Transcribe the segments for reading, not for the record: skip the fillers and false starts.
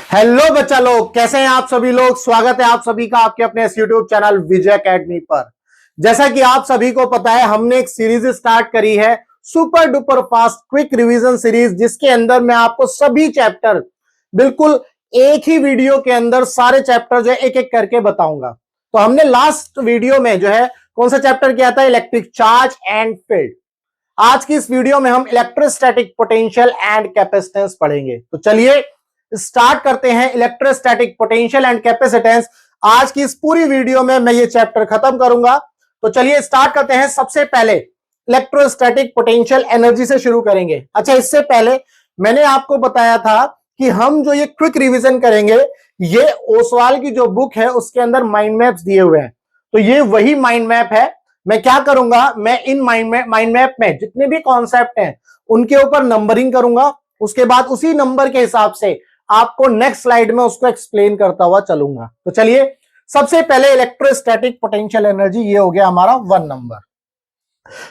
Hello बच्चा लोग, कैसे हैं आप सभी लोग। स्वागत है आप सभी का आपके अपने इस यूट्यूब चैनल विजय एकेडमी पर। जैसा कि आप सभी को पता है, हमने एक सीरीज स्टार्ट करी है, super duper fast quick revision series, जिसके अंदर मैं आपको सभी चैप्टर बिल्कुल एक ही वीडियो के अंदर सारे चैप्टर जो है एक एक करके बताऊंगा। तो हमने लास्ट वीडियो में जो है कौन सा चैप्टर किया था, इलेक्ट्रिक चार्ज एंड फील्ड। आज की इस वीडियो में हम इलेक्ट्रोस्टैटिक पोटेंशियल एंड कैपेसिटेंस पढ़ेंगे। तो चलिए स्टार्ट करते हैं। इलेक्ट्रोस्टैटिक पोटेंशियल एंड कैपेसिटेंस, आज की इस पूरी वीडियो में मैं ये चैप्टर खत्म करूंगा। तो चलिए स्टार्ट करते हैं। सबसे पहले इलेक्ट्रोस्टैटिक पोटेंशियल एनर्जी से शुरू करेंगे। अच्छा, इससे पहले मैंने आपको बताया था कि हम जो ये क्विक रिवीजन करेंगे, ये ओसवाल की जो बुक है उसके अंदर माइंड मैप्स दिए हुए हैं। तो ये वही माइंड मैप है। मैं क्या करूंगा, मैं इन माइंड मैप में जितने भी कॉन्सेप्ट हैं उनके ऊपर नंबरिंग करूंगा। उसके बाद उसी नंबर के हिसाब से आपको नेक्स्ट स्लाइड में उसको एक्सप्लेन करता हुआ चलूंगा। तो चलिए, सबसे पहले इलेक्ट्रोस्टैटिक पोटेंशियल एनर्जी, ये हो गया हमारा 1 नंबर।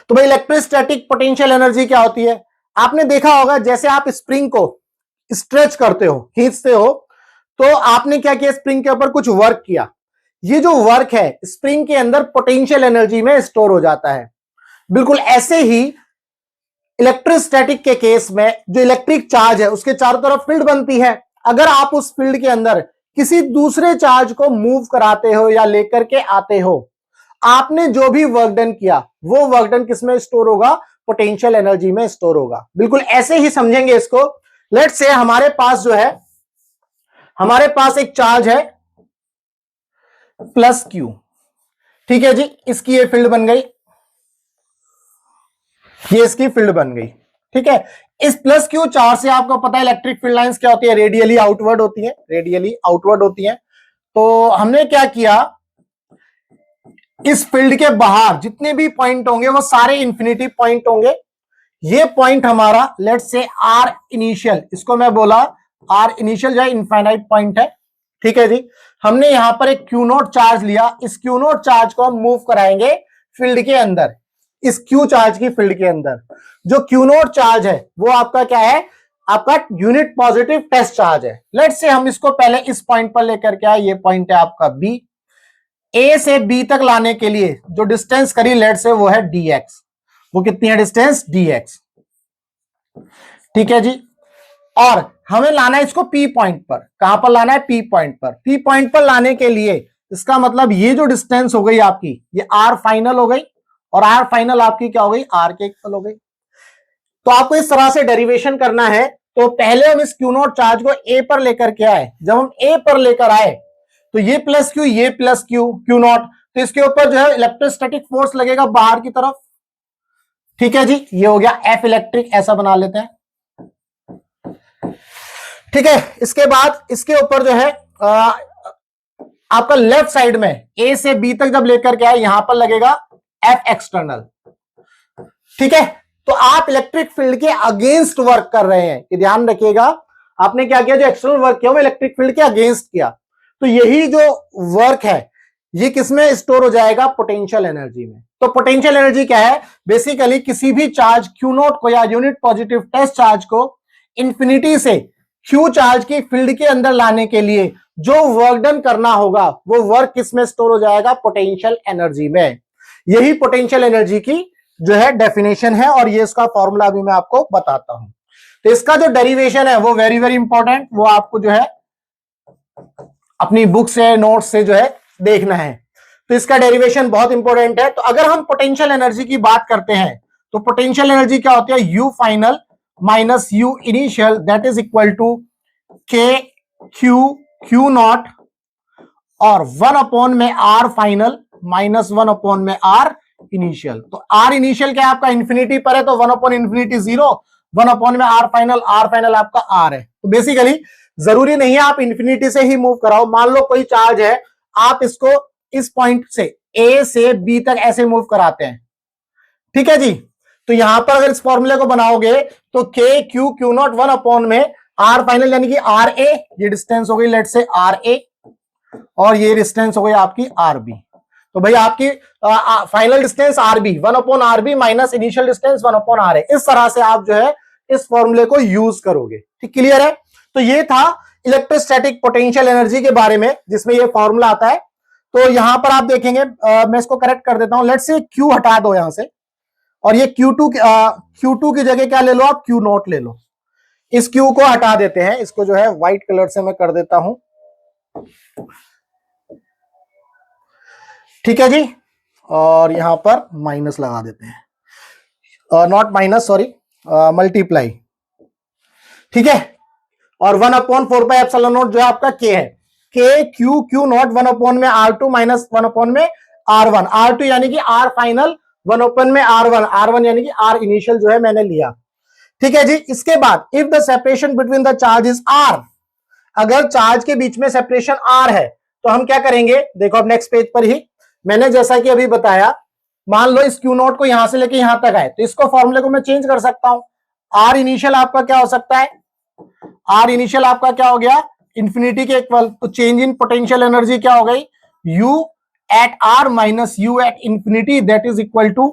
तो भाई इलेक्ट्रोस्टैटिक पोटेंशियल एनर्जी क्या होती है। आपने देखा होगा, जैसे आप स्प्रिंग को स्ट्रेच करते हो, खींचते हो, तो आपने क्या किया, स्प्रिंग के ऊपर कुछ वर्क किया। ये जो वर्क है स्प्रिंग के अंदर पोटेंशियल एनर्जी में स्टोर हो जाता है। बिल्कुल ऐसे ही इलेक्ट्रोस्टैटिक के केस में जो इलेक्ट्रिक चार्ज है उसके चारों तरफ फील्ड बनती है। अगर आप उस फील्ड के अंदर किसी दूसरे चार्ज को मूव कराते हो या लेकर के आते हो, आपने जो भी वर्क डन किया वो वर्क डन किसमें स्टोर होगा, पोटेंशियल एनर्जी में स्टोर होगा। बिल्कुल ऐसे ही समझेंगे इसको। लेट्स से हमारे पास जो है, हमारे पास एक चार्ज है प्लस क्यू, ठीक है जी। इसकी ये फील्ड बन गई, ये इसकी फील्ड बन गई, ठीक है। इस प्लस क्यू चार्ज से आपको पता है इलेक्ट्रिक फील्ड लाइंस क्या होती है, रेडियली आउटवर्ड होती है, रेडियली आउटवर्ड होती है। तो हमने क्या किया, इस फील्ड के बाहर जितने भी पॉइंट होंगे वो सारे इंफिनिटी पॉइंट होंगे। ये पॉइंट हमारा लेट्स से आर इनिशियल, इसको मैं बोला आर इनिशियल जो है इनफाइनाइट पॉइंट है, ठीक है जी। हमने यहां पर एक क्यू नोट चार्ज लिया, इस क्यू नोट चार्ज को हम मूव कराएंगे फील्ड के अंदर, इस क्यू चार्ज की फील्ड के अंदर। जो क्यू नोट चार्ज है वो आपका क्या है, आपका यूनिट पॉजिटिव टेस्ट चार्ज है। लेट्स से हम इसको पहले इस पॉइंट पर लेकर के आए, ये पॉइंट है आपका बी। ए से बी तक लाने के लिए जो डिस्टेंस करी लेट्स से वो है dx। वो कितनी है डिस्टेंस, dx, ठीक है जी। और हमें लाना है इसको पी पॉइंट पर। कहां पर लाना है, पी पॉइंट पर। पी पॉइंट पर लाने के लिए इसका मतलब ये जो डिस्टेंस हो गई आपकी, ये आर फाइनल हो गई, और आर फाइनल आपकी क्या हो गई, आर के इक्वल हो गई। तो आपको इस तरह से डेरिवेशन करना है। तो पहले हम इस क्यू नोट चार्ज को ए पर लेकर के आए। जब हम ए पर लेकर आए तो ये प्लस क्यू, ये प्लस क्यू, क्यू नॉट, तो इसके ऊपर जो है इलेक्ट्रोस्टैटिक फोर्स लगेगा बाहर की तरफ, ठीक है जी। ये हो गया एफ इलेक्ट्रिक, ऐसा बना लेते हैं, ठीक है। इसके बाद इसके ऊपर जो है आपका लेफ्ट साइड में ए से बी तक जब लेकर के आए, यहां पर लगेगा एफ एक्सटर्नल, ठीक है। तो आप इलेक्ट्रिक फील्ड के अगेंस्ट वर्क कर रहे हैं, ये ध्यान रखिएगा। आपने क्या किया, जो एक्सटर्नल वर्क किया वो इलेक्ट्रिक फील्ड के अगेंस्ट किया। तो यही जो वर्क है ये किसमें स्टोर हो जाएगा, पोटेंशियल एनर्जी में। तो पोटेंशियल एनर्जी क्या है, बेसिकली किसी भी चार्ज क्यू नोट को या यूनिट पॉजिटिव टेस्ट चार्ज को इंफिनिटी से क्यू चार्ज की फील्ड के अंदर लाने के लिए जो वर्क डन करना होगा वो वर्क किसमें स्टोर हो जाएगा, पोटेंशियल एनर्जी में। यही पोटेंशियल एनर्जी की जो है डेफिनेशन है, और ये इसका फॉर्मूला भी मैं आपको बताता हूं। तो इसका जो डेरिवेशन है वो वेरी वेरी इंपॉर्टेंट, वो आपको जो है अपनी बुक से, नोट से जो है देखना है। तो इसका डेरिवेशन बहुत इंपॉर्टेंट है। तो अगर हम पोटेंशियल एनर्जी की बात करते हैं तो पोटेंशियल एनर्जी क्या होती है, U final minus U initial, that is equal to K Q Q naught और 1 में आर फाइनल माइनस 1 में आर इनिशियल। तो आर इनिशियल क्या है आपका, इंफिनिटी पर है, तो 1/इंफिनिटी 0, 1 में आर फाइनल आपका आर है। तो बेसिकली जरूरी नहीं है आप इंफिनिटी से ही मूव कराओ। मान लो कोई चार्ज है, आप इसको इस पॉइंट से ए से बी तक ऐसे मूव कराते हैं, ठीक है जी। तो यहां पर अगर इस फॉर्मूले को बनाओगे तो के क्यू क्यू नॉट 1 में आर फाइनल यानी कि आर ए, ये डिस्टेंस हो गई लेट से आर ए, और ये डिस्टेंस हो गई आपकी आर बी। तो भाई आपकी फाइनल डिस्टेंस आर बी 1/आर बी माइनस इनिशियल डिस्टेंस 1/आर ए। इस तरह से आप जो है इस फॉर्मूले को यूज करोगे, ठीक, क्लियर है। तो ये था इलेक्ट्रोस्टैटिक पोटेंशियल एनर्जी के बारे में, जिसमें ये फॉर्मूला आता है। तो यहां पर आप देखेंगे, मैं इसको करेक्ट कर देता हूं। लेट्स से Q हटा दो यहां से, और ये Q2 की जगह क्या ले लो आप, Q0 ले लो। इस Q को हटा देते हैं, इसको जो है व्हाइट कलर से मैं कर देता हूं, ठीक है जी। और यहां पर माइनस लगा देते हैं, नॉट माइनस, सॉरी, मल्टीप्लाई, ठीक है। और 1/4 जो आपका K है, K Q0 1/में R2 - 1/ में R1, R2 यानी कि R फाइनल, 1/ में R1 यानी कि R इनिशियल जो है मैंने लिया, ठीक है जी। इसके बाद if the separation between the charge is R, अगर चार्ज के बीच में सेपरेशन R है तो हम क्या करेंगे, देखो अब नेक्स्ट पेज पर ही मैंने जैसा कि अभी बताया, मान लो इस Q0 को यहां से लेके यहां तक आए, तो इसको फॉर्मूले को मैं चेंज कर सकता हूं। R इनिशियल आपका क्या हो सकता है, R इनिशियल आपका क्या हो गया, इंफिनिटी के इक्वल। तो चेंज इन पोटेंशियल एनर्जी क्या हो गई, U at R minus U at infinity, that is equal to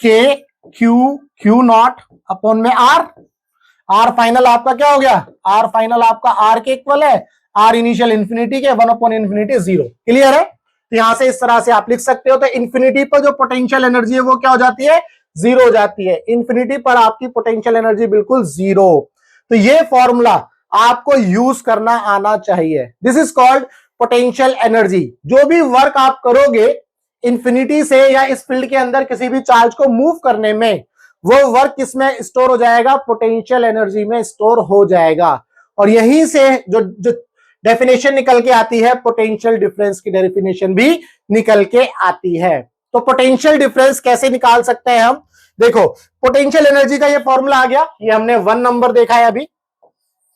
K Q0 upon में R फाइनल आपका क्या हो गया, R फाइनल आपका R के इक्वल है, R इनिशियल इंफिनिटी के, 1/इंफिनिटी 0। क्लियर है। तो यहां से इस तरह से आप लिख सकते हो। तो इंफिनिटी पर जो पोटेंशियल एनर्जी है वो क्या हो जाती है, जीरो हो जाती है। इंफिनिटी पर आपकी पोटेंशियल एनर्जी बिल्कुल जीरो। तो ये फॉर्मूला आपको यूज करना आना चाहिए। This is called potential energy. जो भी वर्क आप करोगे इंफिनिटी से या इस फील्ड के अंदर किसी भी चार्ज को मूव करने में, वो वर्क किसमें स्टोर हो जाएगा, पोटेंशियल एनर्जी में स्टोर हो जाएगा। और यहीं से जो डेफिनेशन निकल के आती है, पोटेंशियल डिफरेंस की डेफिनेशन भी निकल के आती है। तो पोटेंशियल डिफरेंस कैसे निकाल सकते हैं हम, देखो पोटेंशियल एनर्जी का ये फॉर्मूला आ गया, ये हमने 1 नंबर देखा है, अभी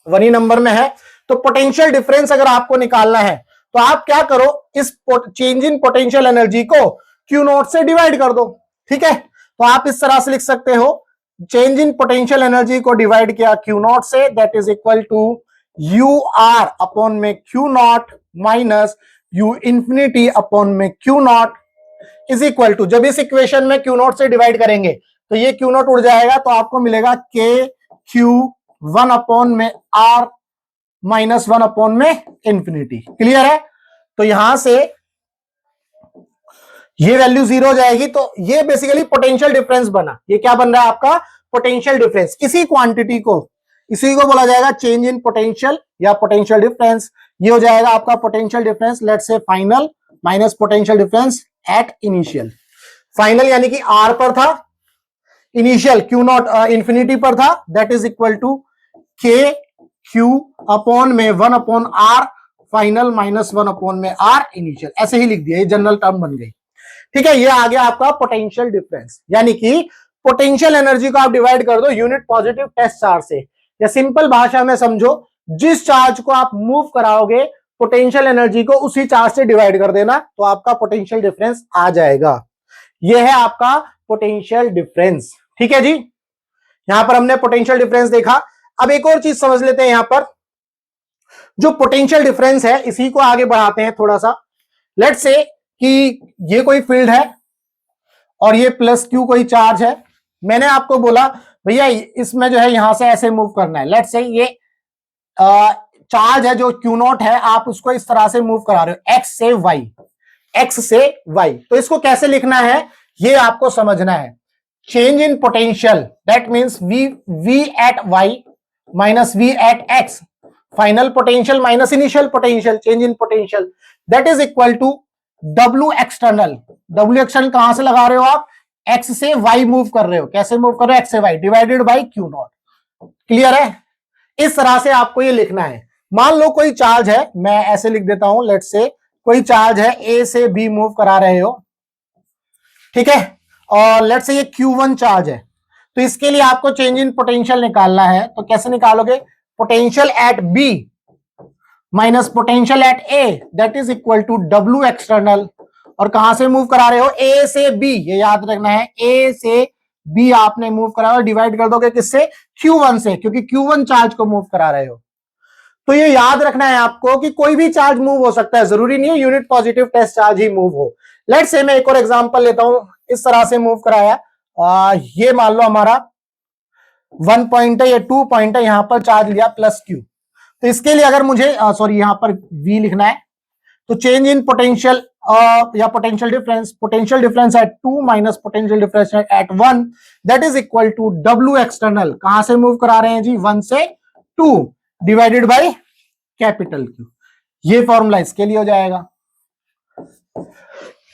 1 ही नंबर में है। तो पोटेंशियल डिफरेंस अगर आपको निकालना है तो आप क्या करो, इस चेंज इन पोटेंशियल एनर्जी को Q0 से डिवाइड कर दो, ठीक है। तो आप इस तरह से लिख सकते हो, चेंज इन पोटेंशियल एनर्जी को डिवाइड किया Q0 से, that is equal to UR upon में Q0 minus U infinity upon में Q0 इज इक्वल टू, जब इस इक्वेशन में Q0 से डिवाइड करेंगे तो ये Q0 उड़ जाएगा, तो आपको मिलेगा K Q 1/ में R माइनस 1/ में इंफिनिटी। क्लियर है। तो यहां से ये वैल्यू जीरो हो जाएगी। तो ये बेसिकली पोटेंशियल डिफरेंस बना। ये क्या बन रहा है आपका, पोटेंशियल डिफरेंस। इसी क्वांटिटी को, इसी को बोला जाएगा चेंज इन पोटेंशियल या पोटेंशियल डिफरेंस। ये हो जाएगा आपका पोटेंशियल डिफरेंस, लेट्स से final minus potential difference at initial. Final यानी कि R पर था, इनिशियल Q0 इंफिनिटी पर था, that is equal to K Q upon में 1/R फाइनल माइनस 1/ में R इनिशियल। ऐसे ही लिख दिया, ये जनरल टर्म बन गई, ठीक है। ये आ गया आपका पोटेंशियल डिफरेंस। यानी कि पोटेंशियल एनर्जी को आप डिवाइड कर दो यूनिट पॉजिटिव टेस्ट चार्ज से, या सिंपल भाषा में समझो, जिस चार्ज को आप मूव कराओगे पोटेंशियल एनर्जी को उसी चार्ज से डिवाइड कर देना, तो आपका पोटेंशियल डिफरेंस आ जाएगा। यह है आपका पोटेंशियल डिफरेंस, ठीक है जी। यहां पर हमने पोटेंशियल डिफरेंस देखा। अब एक और चीज समझ लेते हैं, यहां पर जो पोटेंशियल डिफरेंस है इसी को आगे बढ़ाते हैं थोड़ा सा। लेट्स से कि ये कोई फील्ड है और ये प्लस Q कोई चार्ज है। मैंने आपको बोला भैया इसमें जो है यहां से ऐसे मूव करना है। लेट्स से ये चार्ज है जो Q0 है, आप उसको इस तरह से मूव करा रहे हो, X से Y, X से Y। तो इसको कैसे लिखना है ये आपको समझना है। Change in potential, that means V at Y minus V at X, final potential minus initial potential, change in potential, that is equal to W external. W external कहां से लगा रहे हो आप, X से Y मूव कर रहे हो। कैसे मूव कर रहे हो, X से Y divided by Q0। Clear है। इस तरह से आपको ये लिखना है। मान लो कोई चार्ज है, मैं ऐसे लिख देता हूं, लेट्स से कोई चार्ज है A से B मूव करा रहे हो, ठीक है। और लेट्स से ये Q1 चार्ज है। तो इसके लिए आपको चेंज इन पोटेंशियल निकालना है। तो कैसे निकालोगे, potential at B minus potential at A, that is equal to W external. और कहां से मूव करा रहे हो, A से B, ये याद रखना है, A से B आपने मूव करा और डिवाइड कर दोगे किससे, Q1 से, क्योंकि Q1 चार्ज को मूव करा रहे हो। तो ये याद रखना है आपको कि कोई भी चार्ज मूव हो सकता है, जरूरी नहीं है यूनिट पॉजिटिव टेस्ट चार्ज ही मूव हो। लेट्स से मैं एक और एग्जांपल लेता हूं, इस तरह से मूव कराया, ये मान लो हमारा 1 पॉइंट है, ये 2 पॉइंट है, यहां पर चार्ज लिया प्लस Q। तो इसके लिए अगर मुझे सॉरी यहां पर V लिखना है, तो चेंज इन पोटेंशियल या potential difference at 2 minus potential difference at 1 that is equal to W external, कहां से मूव करा रहे हैं जी, 1 से 2 डिवाइडेड बाय कैपिटल Q। ये फॉर्मूला इसके लिए हो जाएगा।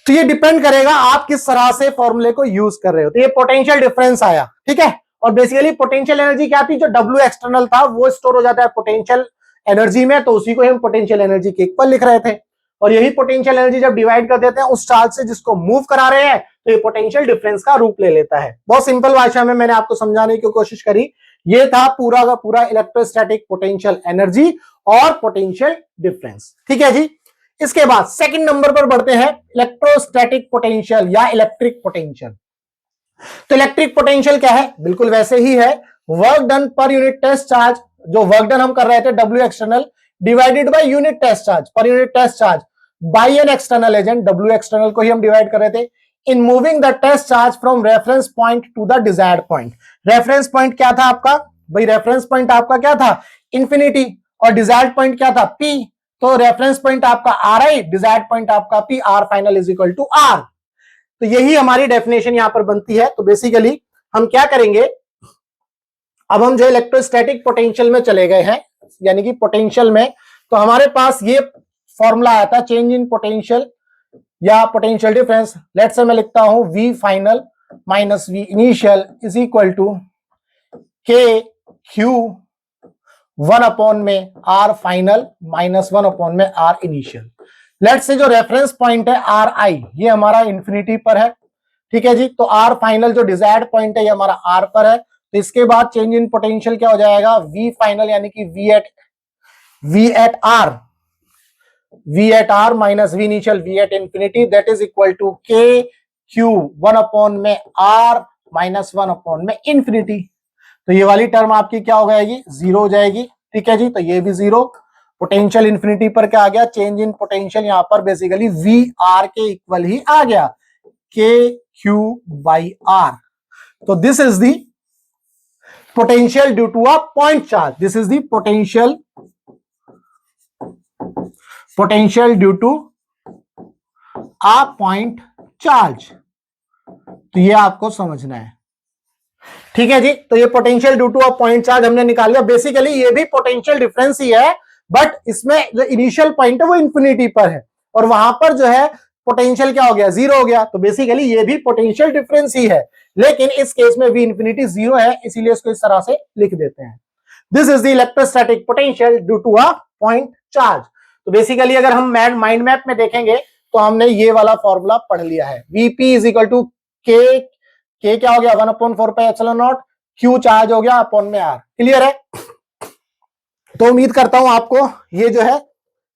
तो ये डिपेंड करेगा आप किस तरह से फॉर्मूले को यूज कर रहे हो। तो ये पोटेंशियल डिफरेंस आया, ठीक है। और बेसिकली पोटेंशियल एनर्जी क्या थी, जो W एक्सटर्नल था वो स्टोर हो जाता है पोटेंशियल एनर्जी में, तो उसी को हम पोटेंशियल एनर्जी के इक्वल लिख रहे थे। और यही पोटेंशियल एनर्जी जब डिवाइड कर देते हैं उस चार्ज से जिसको मूव करा रहे हैं, तो ये पोटेंशियल डिफरेंस का रूप ले लेता है। बहुत सिंपल भाषा में मैंने आपको समझाने की कोशिश करी। ये था पूरा का पूरा इलेक्ट्रोस्टैटिक पोटेंशियल एनर्जी और पोटेंशियल डिफरेंस, ठीक है जी। इसके बाद सेकंड नंबर पर बढ़ते हैं, इलेक्ट्रोस्टैटिक पोटेंशियल या इलेक्ट्रिक पोटेंशियल। तो इलेक्ट्रिक पोटेंशियल क्या है, बिल्कुल वैसे ही है, work done per unit test charge, जो वर्क डन हम कर रहे थे W external divided by unit test charge, per unit test charge by an external agent, W external को ही हम डिवाइड कर रहे थे, in moving the test charge from reference point to the desired point. Reference point क्या था आपका भाई, रेफरेंस पॉइंट आपका क्या था, इंफिनिटी, और डिजायर्ड पॉइंट क्या था, P। तो रेफरेंस पॉइंट आपका RI, डिजायर्ड पॉइंट आपका P, R final is equal to R। तो यही हमारी डेफिनेशन यहां पर बनती है। तो बेसिकली हम क्या करेंगे, अब हम जो इलेक्ट्रोस्टैटिक पोटेंशियल में चले गए हैं, यानी कि पोटेंशियल में, तो हमारे पास ये फॉर्मूला आया था, चेंज इन पोटेंशियल या पोटेंशियल डिफरेंस। लेट्स से मैं लिखता हूं V final minus V initial is equal to KQ 1 upon में R फाइनल माइनस 1 अपॉन में R इनिशियल। लेट्स से जो रेफरेंस पॉइंट है RI, ये हमारा इंफिनिटी पर है, ठीक है जी। तो R फाइनल जो डिजायर्ड पॉइंट है ये हमारा R पर है। तो इसके बाद चेंज इन पोटेंशियल क्या हो जाएगा, V फाइनल यानी कि V at R minus V initial V at infinity that is equal to KQ 1 upon में R माइनस 1 अपॉन में इंफिनिटी। तो ये वाली टर्म आपकी क्या हो जाएगी, जीरो हो जाएगी, ठीक है जी। तो ये भी जीरो, पोटेंशियल इंफिनिटी पर क्या आ गया, चेंज इन पोटेंशियल यहां पर बेसिकली VR के इक्वल ही आ गया, KQ बाई R। तो this is the potential due to a point charge. This is the potential due to a point charge. तो ये आपको समझना है, ठीक है जी। तो ये potential due to a point charge हमने निकाल लिया। बेसिकली ये भी पोटेंशियल डिफरेंस ही है, बट इसमें जो इनिशियल पॉइंट है वो इंफिनिटी पर है, और वहां पर जो है पोटेंशियल क्या हो गया, जीरो हो गया। तो बेसिकली ये भी पोटेंशियल डिफरेंस ही है, लेकिन इस केस में V इंफिनिटी जीरो है, इसीलिए इसको इस तरह से लिख देते हैं। This is the electrostatic potential due to a point charge. तो बेसिकली अगर हम माइंड मैप में देखेंगे तो हमने ये वाला फॉर्मूला पढ़ लिया है, Vp is equal to K क्या हो गया 1/4πε0, Q चार्ज हो गया अपॉन में R। क्लियर है। तो उम्मीद करता हूं आपको ये जो है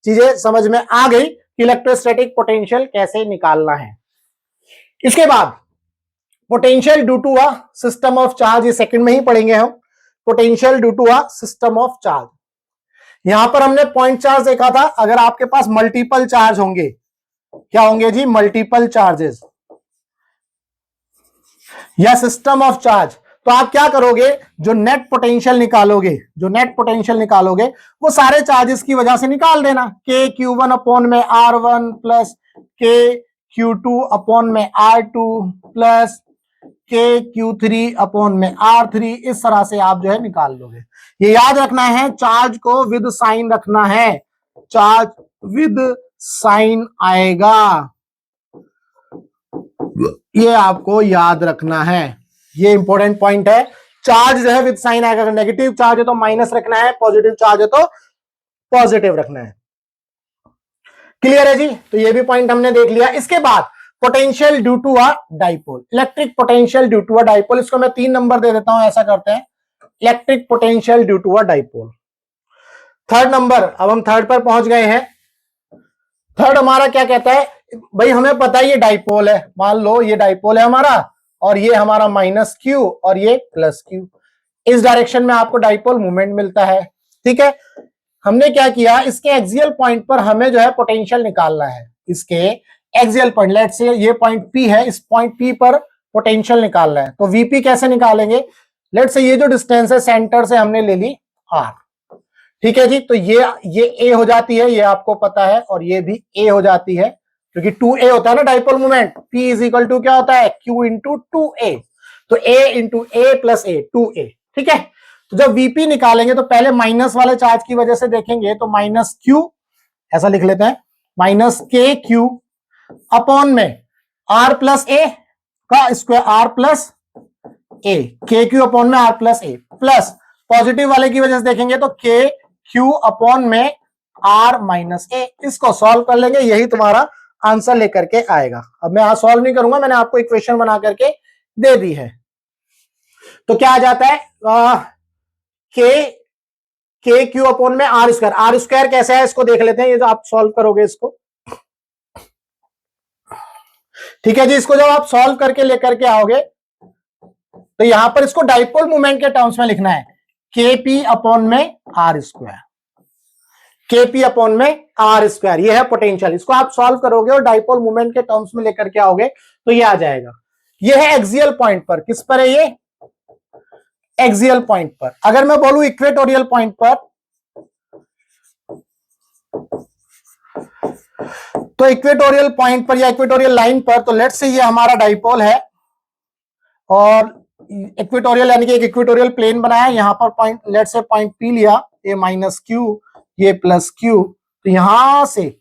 चीजें समझ में आ गई कि इलेक्ट्रोस्टैटिक पोटेंशियल कैसे निकालना है। इसके बाद potential due to a system of charge, ये सेकंड में ही पढ़ेंगे हम, potential due to a system of charge. यहां पर हमने पॉइंट चार्ज देखा था, अगर आपके पास मल्टीपल चार्ज होंगे, क्या होंगे जी, मल्टीपल चार्जेस या सिस्टम ऑफ चार्ज, तो आप क्या करोगे, जो नेट पोटेंशियल निकालोगे वो सारे चार्जेस की वजह से निकाल देना। KQ1 अपॉन में R1 प्लस KQ2 अपॉन में R2 प्लस KQ3 अपॉन में R3, इस तरह से आप जो है निकाल लोगे। ये याद रखना है, चार्ज को विद साइन रखना है, चार्ज विद साइन आएगा, ये आपको याद रखना है, ये इंपॉर्टेंट पॉइंट है। चार्ज जो है विद साइन आएगा, नेगेटिव चार्ज है तो माइनस रखना है, पॉजिटिव चार्ज है तो पॉजिटिव रखना है। क्लियर है जी। तो ये भी पॉइंट हमने देख लिया। इसके बाद potential due to a dipole, electric potential due to a dipole, इसको मैं 3 नंबर दे देता हूं, ऐसा करते हैं, electric potential due to a dipole. Third number, अब हम थर्ड पर पहुंच गए हैं। थर्ड हमारा क्या कहता है, भाई हमें पता है ये डाइपोल है, मान लो ये डाइपोल है हमारा, और ये हमारा माइनस Q और ये प्लस Q, इस डायरेक्शन में आपको डाइपोल मूवमेंट मिलता है, ठीक है। हमने क्या किया, इसके एक्सियल पॉइंट पर हमें जो है पोटेंशियल निकालना है, इसके एक्सियल पॉइंट, लेट्स से ये पॉइंट P है, इस पॉइंट P पर पोटेंशियल निकालना है। तो Vp कैसे निकालेंगे, लेट्स से ये जो डिस्टेंस है सेंटर से हमने ले ली R, ठीक है जी। तो ये ए हो जाती है, ये आपको पता है, और ये भी ए हो जाती है, क्योंकि 2a होता है ना dipole moment. P is equal to क्या होता है, Q इंटू 2a। तो a into a plus a, 2a। ठीक है। तो जब Vp निकालेंगे तो पहले माइनस वाले चार्ज की वजह से देखेंगे, तो माइनस Q ऐसा लिख लेते हैं, माइनस के क्यू अपॉन में आर प्लस ए का square, R plus a, K Q upon में R plus a, plus positive वाले की वजह से देखेंगे तो के क्यू अपॉन में आर माइनस ए। इसको सॉल्व कर लेंगे, यही तुम्हारा आंसर लेकर के आएगा। अब मैं यहां सॉल्व नहीं करूंगा, मैंने आपको इक्वेशन बना करके दे दी है। तो क्या आ जाता है, के क्यू अपॉन में आर स्क्वायर। आर स्क्वायर कैसे है इसको देख लेते हैं, ये जो आप सॉल्व करोगे इसको। ठीक है जी। इसको जब आप सॉल्व करके लेकर के आओगे तो यहां पर इसको डाइपोल मोमेंट के टर्म्स में लिखना है, के पी अपॉन में आर स्क्वायर, के पी अपॉन में आर स्क्वायर। ये है पोटेंशियल। इसको आप सॉल्व करोगे और डाइपोल मोमेंट के टर्म्स में लेकर के आओगे तो ये आ जाएगा। ये है एक्सियल पॉइंट पर। किस पर है ये, एक्सियल पॉइंट पर। अगर मैं बोलूं इक्वेटोरियल पॉइंट पर, तो इक्वेटोरियल पॉइंट पर या इक्वेटोरियल लाइन पर, तो लेट्स से ये हमारा डाइपोल है और इक्वेटोरियल यानी कि एक इक्वेटोरियल प्लेन बनाया, यहां पर point, let's say point P लिया, ये माइनस क्यू, ये प्लस क्यू। तो यहां से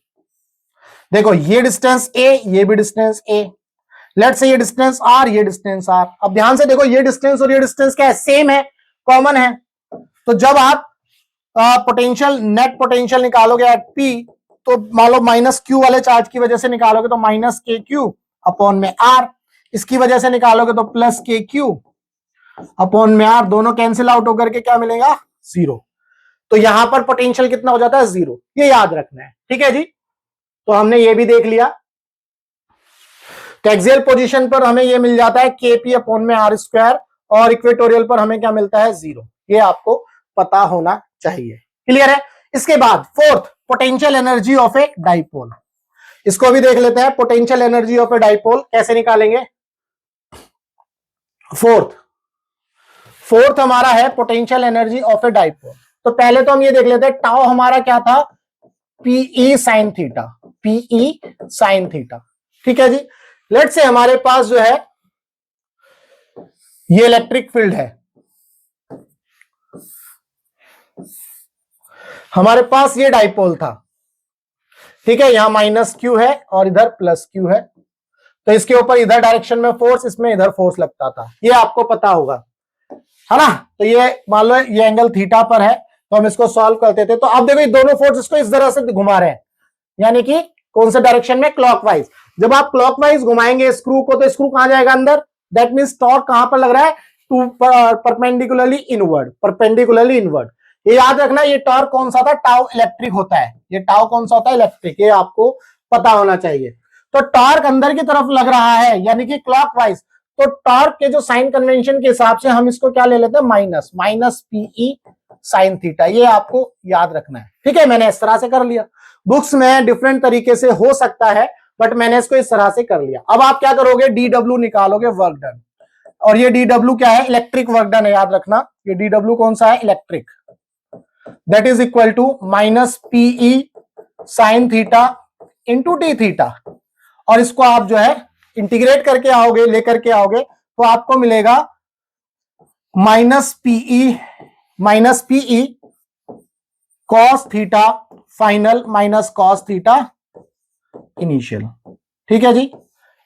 देखो ये डिस्टेंस ए, ये भी डिस्टेंस ए, लेट्स से ये डिस्टेंस आर, ये डिस्टेंस आर। अब ध्यान से देखो, ये डिस्टेंस और ये डिस्टेंस क्या है, सेम है, कॉमन है। तो जब आप पोटेंशियल, नेट पोटेंशियल निकालोगे एट पी, तो मान लो माइनस क्यू वाले चार्ज की वजह से निकालोगे तो माइनस के क्यू अपॉन में आर, इसकी वजह से निकालोगे तो प्लस के क्यू अपॉन में आर, दोनों कैंसिल आउट होकर के क्या मिलेगा, जीरो। तो यहां पर पोटेंशियल कितना हो जाता है, जीरो। ये याद रखना है। ठीक है जी। तो हमने ये भी देख लिया। तो एक्सियल पोजीशन पर हमें ये मिल जाता है केपी अपॉन में आर स्क्वायर, और इक्वेटोरियल पर हमें क्या मिलता है, जीरो। ये आपको पता होना चाहिए। क्लियर है। इसके बाद fourth, potential energy of a dipole. इसको भी देख लेते हैं, potential energy of a dipole कैसे निकालेंगे। फोर्थ हमारा है potential energy of a dipole. तो पहले तो हम ये देख लेते हैं, टाउ हमारा क्या था, PE sine theta, PE sine theta. ठीक है जी। लेट्स से हमारे पास जो है ये इलेक्ट्रिक फील्ड है, हमारे पास ये डाइपोल था। ठीक है, यहां माइनस क्यू है और इधर प्लस क्यू है, तो इसके ऊपर इधर डायरेक्शन में फोर्स, इसमें इधर फोर्स लगता था, ये आपको पता होगा, है ना। तो ये मान लो ये एंगल थीटा पर है, तो हम इसको सॉल्व करते थे। तो अब देखो ये दोनों फोर्स इसको इस तरह से घुमा रहे हैं, यानी कि कौन से डायरेक्शन में, क्लॉकवाइज। जब आप क्लॉकवाइज घुमाएंगे स्क्रू को, तो स्क्रू कहां जाएगा, अंदर। दैट मींस टॉर्क कहां पर लग रहा है, to perpendicularly inward, perpendicularly inward. ये याद रखना, ये टॉर्क कौन सा था, टाउ इलेक्ट्रिक होता है। ये टाउ कौन सा होता है, इलेक्ट्रिक। ये आपको पता होना चाहिए। तो टॉर्क अंदर की तरफ लग रहा है, यानी कि क्लॉकवाइज। तो टॉर्क के जो साइन कन्वेंशन के हिसाब से हम इसको क्या ले लेते हैं, minus, minus PE sine theta. ये आपको याद रखना है। ठीक है, मैंने इस तरह से कर लिया। बुक्स में डिफरेंट तरीके से हो सकता है, बट मैंने इसको इस तरह से कर लिया। अब आप क्या करोगे, डी डब्ल्यू निकालोगे, वर्क डन। और ये डी डब्ल्यू क्या है, इलेक्ट्रिक वर्क डन है, याद रखना। ये डी डब्ल्यू कौन सा है, electric. That is equal to minus PE sine theta into d theta. और इसको आप जो है इंटीग्रेट करके आओगे, लेकर के आओगे, तो आपको मिलेगा minus PE cos theta final minus cos theta initial. ठीक है जी,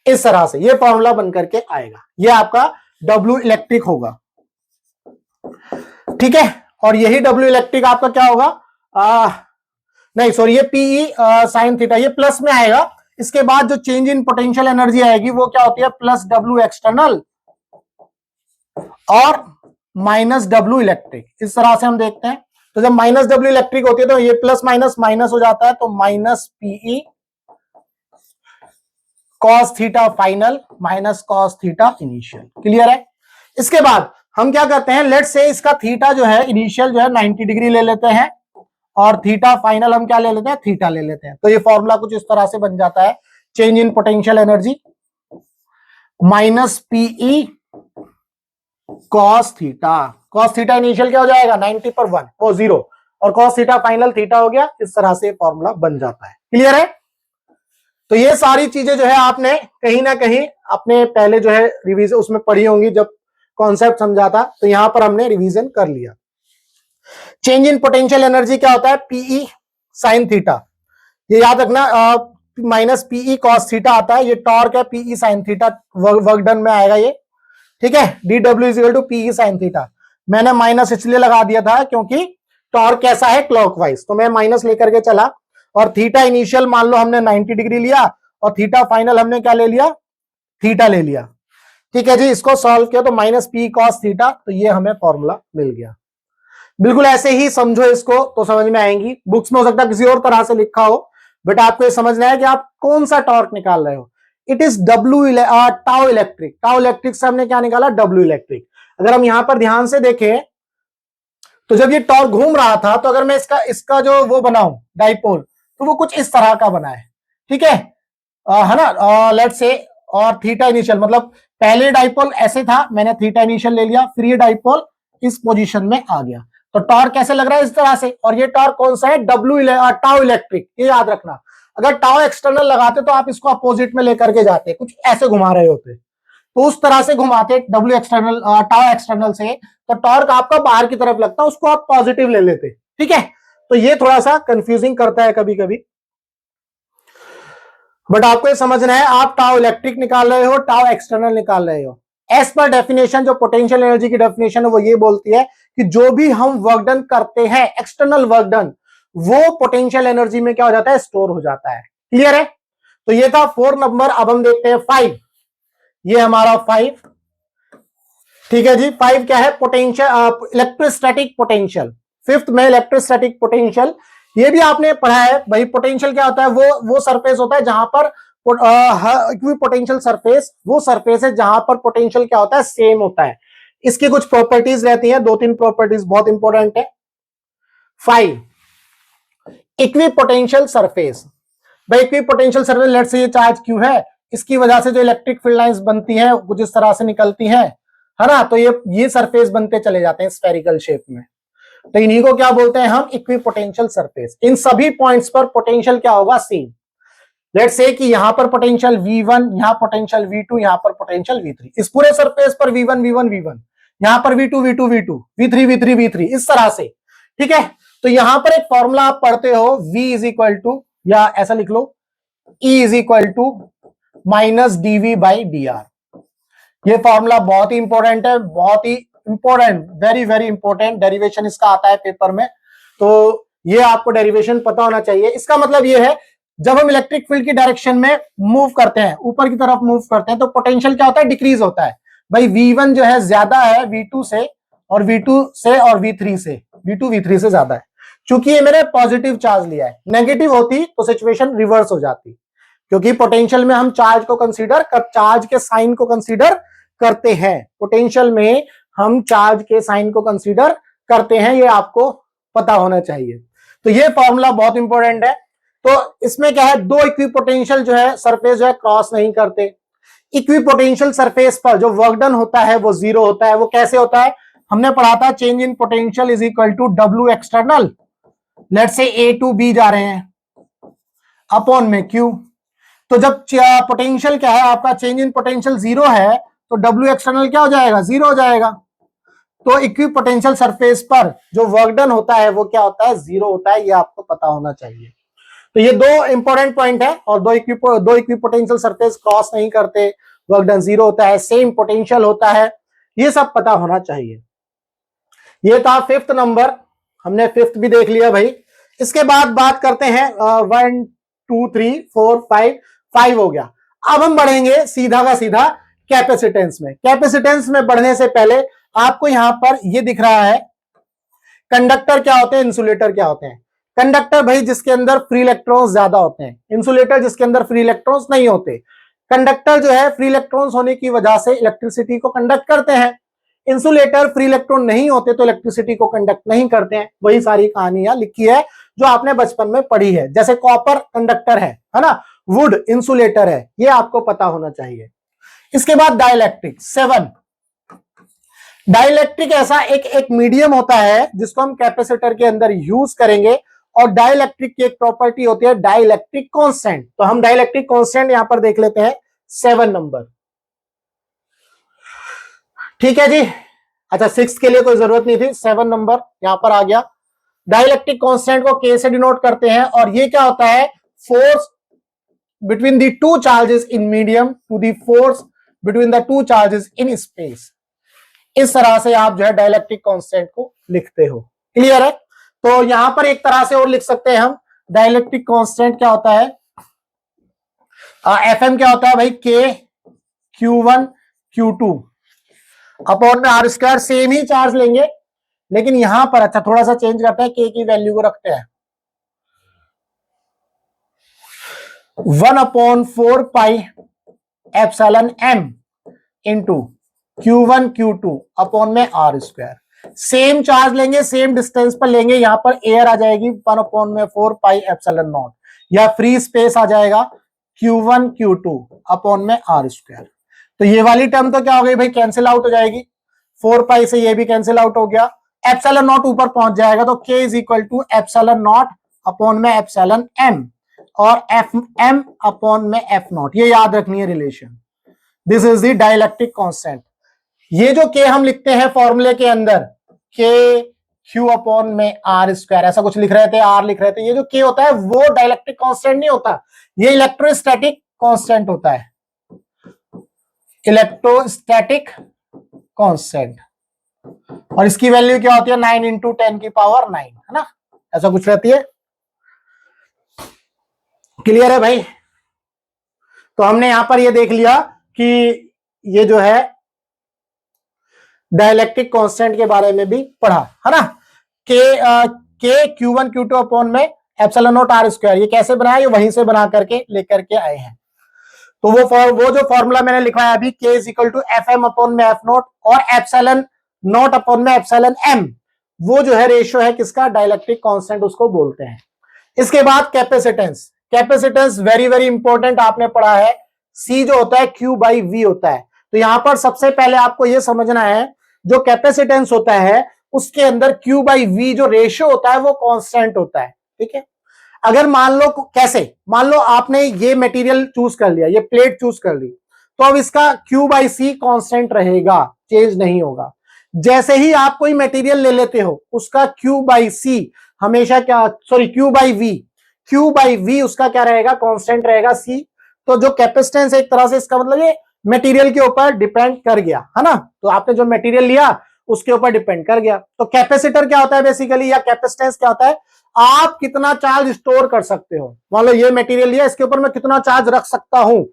इस तरह से ये फॉर्मूला बन करके आएगा। ये आपका W इलेक्ट्रिक होगा। ठीक है, और यही W इलेक्ट्रिक आपका क्या होगा, नहीं सॉरी, ये पीई साइन थीटा, ये प्लस में आएगा। इसके बाद जो चेंज इन पोटेंशियल एनर्जी आएगी वो क्या होती है, प्लस W एक्सटर्नल और माइनस W इलेक्ट्रिक। इस तरह से हम देखते हैं। तो जब माइनस W इलेक्ट्रिक होती है तो ये प्लस माइनस माइनस हो जाता है, तो minus PE cos theta final minus cos theta initial. Clear है। इसके बाद हम क्या करते हैं, लेट्स से इसका थीटा जो है इनिशियल जो है 90 डिग्री ले लेते हैं, और थीटा फाइनल हम क्या ले लेते हैं, थीटा ले लेते हैं। तो ये फॉर्मूला कुछ इस तरह से बन जाता है, change in potential energy minus PE cos theta. Cos theta initial क्या हो जाएगा, 90 पर 1 वो 0, और cos थीटा फाइनल थीटा हो गया। इस तरह से फॉर्मूला बन जाता है। क्लियर है? तो ये सारी चीजें जो है आपने कहीं ना कहीं अपने पहले जो है रिवीजन उसमें पढ़ी होंगी जब कॉन्सेप्ट समझा था, तो यहां पर हमने रिवीजन कर लिया। चेंज इन पोटेंशियल एनर्जी क्या होता है? पीई साइन थीटा, ये याद रखना, माइनस पीई कॉस थीटा आता है, ये टॉर्क है, PE sine theta work done में आएगा ये, ठीक है। D W is equal to PE sine theta. मैंने माइनस इसलिए लगा दिया था क्योंकि टॉर्क कैसा है? क्लॉकवाइज, तो मैं माइनस लेकर के चला। और थीटा इनिशियल मान लो हमने 90 डिग्री लिया और थीटा फाइनल हमने क्या ले लिया? थीटा ले लिया। ठीक है जी, इसको सॉल्व किया तो माइनस पी कॉस थीटा, तो ये हमें फॉर्मूला मिल गया। बिल्कुल ऐसे ही समझो इसको तो समझ में आएंगी। बुक्स में हो सकता है किसी और तरह से लिखा हो, बट आपको ये समझना है कि आप कौन सा टॉर्क निकाल रहे हो। It is tau electric. Tau electric से हमने क्या निकाला? W electric. अगर हम यहां पर ध्यान से देखें तो जब ये टॉर्क घूम रहा था तो अगर मैं इसका जो वो बनाऊं डाइपोल, तो वो कुछ इस तरह का बना है, ठीक है ना, लेट्स से। और थीटा इनिशियल मतलब पहले डाइपोल ऐसे था, मैंने थीटा इनिशियल ले लिया, फिर ये डाइपोल इस पोजीशन में आ गया, तो टॉर्क कैसे लग रहा है? इस तरह से। और ये टॉर्क कौन सा है? टाउ इलेक्ट्रिक, ये याद रखना। अगर टाउ एक्सटर्नल लगाते तो आप इसको अपोजिट में लेकर के जाते, कुछ ऐसे घुमा रहे होते, तो उस तरह से घुमाते डब्ल्यू एक्सटर्नल टाउ एक्सटर्नल से, तो टॉर्क आपका बाहर की तरफ लगता, उसको आप पॉजिटिव ले लेते, ठीक है। तो ये थोड़ा सा कंफ्यूजिंग करता है कभी कभी, बट आपको ये समझना है, आप टाउ इलेक्ट्रिक निकाल रहे हो, टाउ एक्सटर्नल निकाल रहे हो। एज पर डेफिनेशन, जो पोटेंशियल एनर्जी की डेफिनेशन है वो ये बोलती है कि जो भी हम वर्क डन करते हैं, एक्सटर्नल वर्क डन, वो पोटेंशियल एनर्जी में क्या हो जाता है? स्टोर हो जाता है। क्लियर है? तो ये था 4 नंबर। अब हम देखते हैं 5। ये हमारा 5, ठीक है जी। 5 क्या है? Potential, electrostatic potential. 5th में इलेक्ट्रोस्टैटिक पोटेंशियल, ये भी आपने पढ़ा है भाई। पोटेंशियल क्या होता है? वो सरफेस होता है जहां पर इक्विपोटेंशियल सरफेस, वो सरफेस है जहां पर पोटेंशियल क्या होता है? सेम होता है। इसकी कुछ प्रॉपर्टीज रहती हैं, 2-3 प्रॉपर्टीज बहुत इंपॉर्टेंट है। 5 इक्विपोटेंशियल सरफेस। भाई इक्विपोटेंशियल सरफेस, लेट्स से ये चार्ज क्यू है, इसकी वजह से जो इलेक्ट्रिक फील्ड लाइंस बनती हैं कुछ इस तरह से निकलती हैं, है ना। तो ये सरफेस बनते चले जाते हैं स्फेरिकल शेप में, तो इन्हीं को क्या बोलते हैं हम? Equipotential surface. इन सभी पॉइंट्स पर पोटेंशियल क्या होगा? सेम। लेट्स से कि यहां पर पोटेंशियल V1, यहां पोटेंशियल V2, यहां पर पोटेंशियल V3, इस पूरे सरफेस पर V1 V1 V1, यहां पर V2 V2 V2, V3 V3 V3, इस तरह से, ठीक है। तो यहां पर एक फॉर्मूला आप पढ़ते हो, V इज इक्वल टू, या ऐसा लिख लो, E is equal to minus dV by dr। ये फॉर्मूला बहुत ही इंपॉर्टेंट है, बहुत ही important, very very important. Derivation इसका आता है पेपर में, तो ये आपको डेरिवेशन पता होना चाहिए। इसका मतलब ये है, जब हम इलेक्ट्रिक फील्ड की डायरेक्शन में मूव करते हैं, ऊपर की तरफ मूव करते हैं, तो पोटेंशियल क्या होता है? डिक्रीज होता है। भाई V1 जो है ज्यादा है V2 से, और V2 से और V3 से, V2 V3 से ज्यादा है। चूंकि ये मैंने पॉजिटिव चार्ज लिया है, नेगेटिव होती तो सिचुएशन रिवर्स हो जाती, क्योंकि पोटेंशियल में हम चार्ज को कंसीडर चार्ज के साइन को कंसीडर करते हैं। पोटेंशियल में हम चार्ज के साइन को कंसीडर करते हैं, ये आपको पता होना चाहिए। तो ये फॉर्मूला बहुत इंपॉर्टेंट है। तो इसमें क्या है? दो इक्विपोटेंशियल जो है सरफेस जो है क्रॉस नहीं करते। इक्विपोटेंशियल सरफेस पर जो वर्क डन होता है वो जीरो होता है। वो कैसे होता है? हमने पढ़ा था, change in potential is equal to W external, let's say A to be जा रहे हैं, अपॉन में क्यू। तो जब पोटेंशियल क्या है आपका? चेंज इन पोटेंशियल जीरो है, तो डब्ल्यू एक्सटर्नल क्या हो जाएगा? जीरो हो जाएगा। तो इक्विपोटेंशियल सरफेस पर जो वर्क डन होता है वो क्या होता है? जीरो होता है। ये आपको पता होना चाहिए। तो ये दो इंपॉर्टेंट पॉइंट है। और दो इक्विपोटेंशियल सरफेस क्रॉस नहीं करते, वर्क डन जीरो होता है, सेम पोटेंशियल होता है, ये सब पता होना चाहिए। ये था 5th नंबर, हमने 5th भी देख लिया भाई। इसके बाद बात करते हैं 1 2 3 4 5 हो गया। अब हम बढ़ेंगे सीधा का सीधा कैपेसिटेंस में। कैपेसिटेंस में बढ़ने से पहले आपको यहां पर ये दिख रहा है, कंडक्टर क्या होते हैं, इंसुलेटर क्या होते हैं। कंडक्टर भाई जिसके अंदर फ्री इलेक्ट्रॉन्स ज्यादा होते हैं, इंसुलेटर जिसके अंदर फ्री इलेक्ट्रॉन्स नहीं होते। कंडक्टर जो है फ्री इलेक्ट्रॉन्स होने की वजह से इलेक्ट्रिसिटी को कंडक्ट करते हैं, इंसुलेटर फ्री इलेक्ट्रॉन नहीं होते तो इलेक्ट्रिसिटी को कंडक्ट नहीं करते हैं। वही सारी कहानियां लिखी है जो आपने बचपन में पढ़ी है। जैसे कॉपर कंडक्टर है ना, वुड इंसुलेटर है, ये आपको पता होना चाहिए। इसके बाद डाइलेक्ट्रिक 7, डाइलेक्ट्रिक ऐसा एक मीडियम होता है जिसको हम कैपेसिटर के अंदर यूज करेंगे, और डाइलेक्ट्रिक की एक प्रॉपर्टी होती है डाइलेक्ट्रिक कांस्टेंट। तो हम डाइलेक्ट्रिक कांस्टेंट यहां पर देख लेते हैं 7 नंबर। ठीक है जी। अच्छा, 6 के लिए कोई जरूरत नहीं थी, 7 नंबर यहां पर आ गया। डाइलेक्ट्रिक कांस्टेंट को K से डिनोट करते हैं, और ये क्या होता है, force between the two charges in medium to the force between the two charges in space. इस तरह से आप जो है डाइलेक्ट्रिक कांस्टेंट को लिखते हो। क्लियर है? तो यहां पर एक तरह से और लिख सकते हैं हम, डाइलेक्ट्रिक कांस्टेंट क्या होता है, Fm क्या होता है भाई, K Q1 Q2 अपॉन में R स्क्वायर। सेम ही चार्ज लेंगे, लेकिन यहां पर अच्छा थोड़ा सा चेंज करते हैं, K की वैल्यू को रखते हैं 1/4 pi epsilon m into Q1 Q2 upon में R स्क्वायर। सेम चार्ज लेंगे, सेम डिस्टेंस पर लेंगे, यहां पर एयर आ जाएगी 1/4 पाई एप्सिलॉन नॉट, या फ्री स्पेस आ जाएगा Q1 Q2 अपॉन में R स्क्वायर। तो ये वाली टर्म तो क्या हो गई भाई, कैंसिल आउट हो जाएगी, 4 पाई से ये भी कैंसिल आउट हो गया, एप्सिलॉन नॉट ऊपर पहुंच जाएगा, तो K is equal to epsilon naught upon में एप्सिलॉन m, और एफ m अपॉन में एफ नॉट। ये याद रखनी है relation. This is the dielectric constant. ये जो K हम लिखते हैं फॉर्मूले के अंदर, K Q अपॉन में R स्क्वायर, ऐसा कुछ लिख रहे थे, R लिख रहे थे, ये जो K होता है वो डाइलेक्ट्रिक कांस्टेंट नहीं होता, ये इलेक्ट्रोस्टैटिक कांस्टेंट होता है, इलेक्ट्रोस्टैटिक कांस्टेंट। और इसकी वैल्यू क्या होती है, 9 इंटू 10 की पावर 9, है ना, ऐसा कुछ रहती है। क्लियर है भाई? तो हमने यहां पर ये देख लिया कि ये जो है डाइलेक्ट्रिक कांस्टेंट के बारे में भी पढ़ा, है ना। के Q1 Q2 अपॉन में एप्सिलॉन नॉट R स्क्वायर, ये कैसे बनाया, ये वहीं से बना करके लेकर के आए हैं। तो वो जो फॉर्मूला मैंने लिखवाया अभी, K is equal to Fm upon में F नॉट और एप्सिलॉन नॉट अपॉन में एप्सिलॉन M, वो जो है रेशियो है किसका, डाइलेक्ट्रिक कांस्टेंट उसको बोलते हैं। इसके बाद capacitance. Capacitance very very important, आपने पढ़ा है, C जो होता है Q बाई V होता है। तो यहां पर सबसे पहले आपको यह समझना है, जो कैपेसिटेंस होता है उसके अंदर Q बाई V जो रेशियो होता है वो कांस्टेंट होता है। ठीक है, अगर मान लो, कैसे, मान लो आपने ये मटेरियल चूज कर लिया, ये प्लेट चूज कर ली, तो अब इसका Q बाई C कांस्टेंट रहेगा, चेंज नहीं होगा। जैसे ही आप कोई मटेरियल ले लेते हो, उसका Q बाई C हमेशा क्या, सॉरी Q बाई V उसका क्या रहेगा, कांस्टेंट रहेगा C। तो जो कैपेसिटेंस एक तरह से इसका मतलब ये मटेरियल के ऊपर डिपेंड कर गया, है ना। तो आपने जो मटेरियल लिया उसके ऊपर डिपेंड कर गया। तो कैपेसिटर क्या होता है बेसिकली, या कैपेसिटेंस क्या होता है, आप कितना चार्ज स्टोर कर सकते हो। मान लो ये मटेरियल लिया, इसके ऊपर मैं कितना चार्ज रख सकता हूं,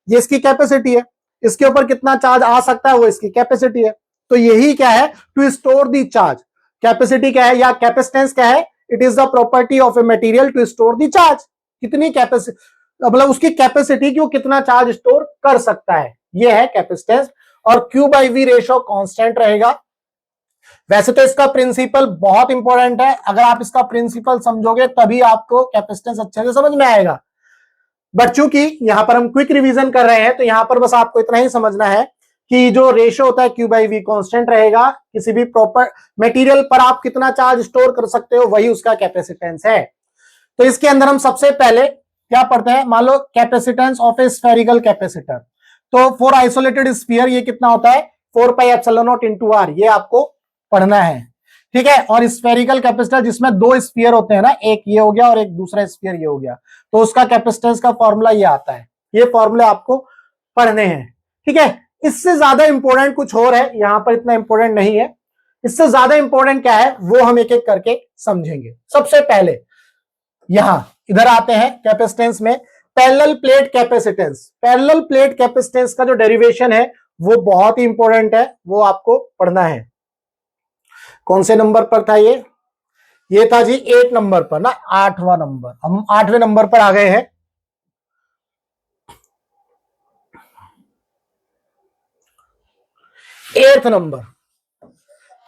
ये इसकी कैपेसिटी है। इसके ऊपर कितना चार्ज आ सकता है, वो इसकी कैपेसिटी है। तो यही क्या है, to store the charge. Capacity क्या है या कैपेसिटेंस क्या है, it is the property of a material to store the charge. कितनी कैपेसिटी, मतलब उसकी कैपेसिटी कि वो कितना चार्ज स्टोर कर सकता है, ये है कैपेसिटेंस। और Q by V ratio constant रहेगा। वैसे तो इसका प्रिंसिपल बहुत इंपॉर्टेंट है, अगर आप इसका प्रिंसिपल समझोगे तभी आपको कैपेसिटेंस अच्छे से समझ में आएगा। बट चूंकि यहां पर हम क्विक रिवीजन कर रहे हैं, तो यहां पर बस आपको इतना ही समझना है कि जो रेशियो होता है Q बाई V कांस्टेंट रहेगा। किसी भी प्रॉपर मटेरियल पर आप कितना चार्ज स्टोर कर सकते हो, वही उसका कैपेसिटेंस है। तो इसके अंदर हम सबसे पहले क्या पढ़ते हैं, मान लो capacitance of a spherical capacitor. तो फॉर आइसोलेटेड स्फीयर ये कितना होता है, 4 pi epsilon nought into R, ये आपको पढ़ना है। ठीक है, और स्फेरिकल कैपेसिटर जिसमें 2 स्फीयर होते हैं ना, एक ये हो गया और एक दूसरा स्फीयर ये हो गया, तो उसका कैपेसिटेंस का फॉर्मूला ये आता है। ये फॉर्मूले आपको पढ़ने हैं। ठीक है, इससे ज्यादा इंपॉर्टेंट कुछ और है, यहां पर इतना इंपॉर्टेंट नहीं है। इससे ज्यादा इंपॉर्टेंट क्या है वो हम एक एक करके समझेंगे। सबसे पहले यहां इधर आते हैं कैपेसिटेंस में, parallel plate capacitance. Parallel plate capacitance का जो डेरिवेशन है वो बहुत ही इंपॉर्टेंट है, वो आपको पढ़ना है। कौन से नंबर पर था ये था जी 8 नंबर पर ना, 8वां नंबर। हम 8वें नंबर पर आ गए हैं। Eighth number,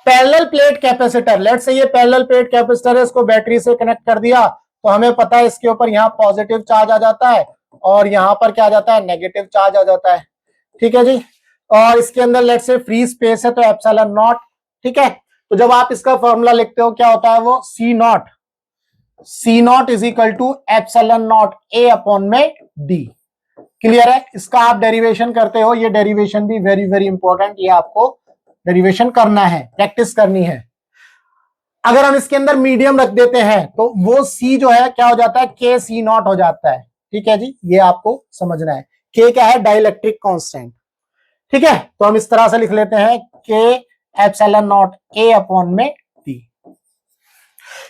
parallel plate capacitor. Let's say ये पैरेलल प्लेट कैपेसिटर है, इसको बैटरी से कनेक्ट कर दिया, तो हमें पता है इसके ऊपर यहाँ पॉजिटिव चार्ज आ जाता है और यहां पर क्या आ जाता है, नेगेटिव चार्ज आ जाता है। ठीक है जी, और इसके अंदर लेट से फ्री स्पेस है तो एप्सिलॉन नॉट, ठीक है। तो जब आप इसका फॉर्मूला लिखते हो क्या होता है वो C nought is equal to epsilon nought A upon में डी। क्लियर है। इसका आप डेरिवेशन करते हो, ये डेरिवेशन भी वेरी वेरी इंपॉर्टेंट, ये आपको डेरिवेशन करना है, प्रैक्टिस करनी है। अगर हम इसके अंदर मीडियम रख देते हैं तो वो सी जो है क्या हो जाता है, के सी नॉट हो जाता है, ठीक है जी, ये आपको समझना है। के क्या है, डाइलेक्ट्रिक कांस्टेंट, ठीक है। तो हम इस तरह से लिख लेते हैं के एप्सिलॉन नॉट ए अपॉन में डी।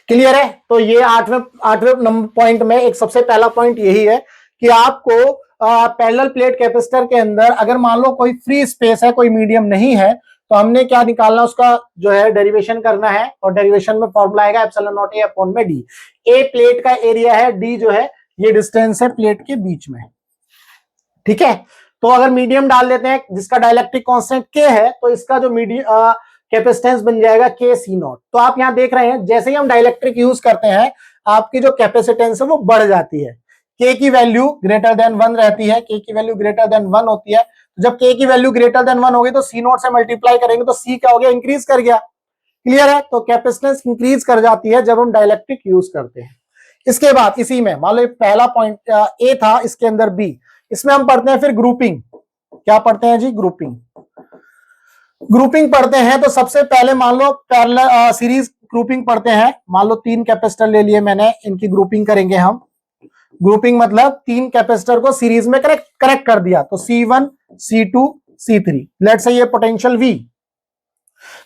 क्लियर है। तो ये आठवें नंबर पॉइंट में एक सबसे पहला पॉइंट यही है कि आपको पैरेलल प्लेट कैपेसिटर के अंदर अगर मान लो कोई फ्री स्पेस है, कोई मीडियम नहीं है, तो हमने क्या निकालना, उसका जो है डेरिवेशन करना है, और डेरिवेशन में फॉर्मूला आएगा एप्सिलॉन नॉट ए अपॉन में डी। ए प्लेट का एरिया है, डी जो है ये डिस्टेंस है प्लेट के बीच में, ठीक है। तो अगर मीडियम डाल देते हैं जिसका डाइलेक्ट्रिक कांस्टेंट के है, तो इसका जो मीडियम कैपेसिटेंस बन जाएगा के सी नॉट। तो आप यहां देख रहे हैं जैसे ही हम डाइलेक्ट्रिक यूज करते हैं आपकी जो कैपेसिटेंस है वो बढ़ जाती है। के की वैल्यू ग्रेटर देन 1 रहती है, के की वैल्यू ग्रेटर देन 1 होती है। तो जब के की वैल्यू ग्रेटर देन 1 होगी तो सी नॉट से मल्टीप्लाई करेंगे तो सी क्या हो गया, इंक्रीज कर गया। क्लियर है। तो कैपेसिटेंस इंक्रीज कर जाती है जब हम डाइलेक्ट्रिक यूज करते हैं। इसके बाद इसी में मान लो पहला पॉइंट ए था, इसके अंदर बी, इसमें हम पढ़ते हैं फिर ग्रुपिंग। क्या पढ़ते हैं जी, ग्रुपिंग। ग्रुपिंग पढ़ते हैं तो सबसे पहले मान लो पैरेलल सीरीज ग्रुपिंग पढ़ते हैं। मान लो 3 कैपेसिटर ले लिए मैंने, इनकी ग्रुपिंग करेंगे हम। ग्रुपिंग मतलब 3 कैपेसिटर को सीरीज में कनेक्ट कर दिया, तो C1 C2 C3। Let's say ये पोटेंशियल V।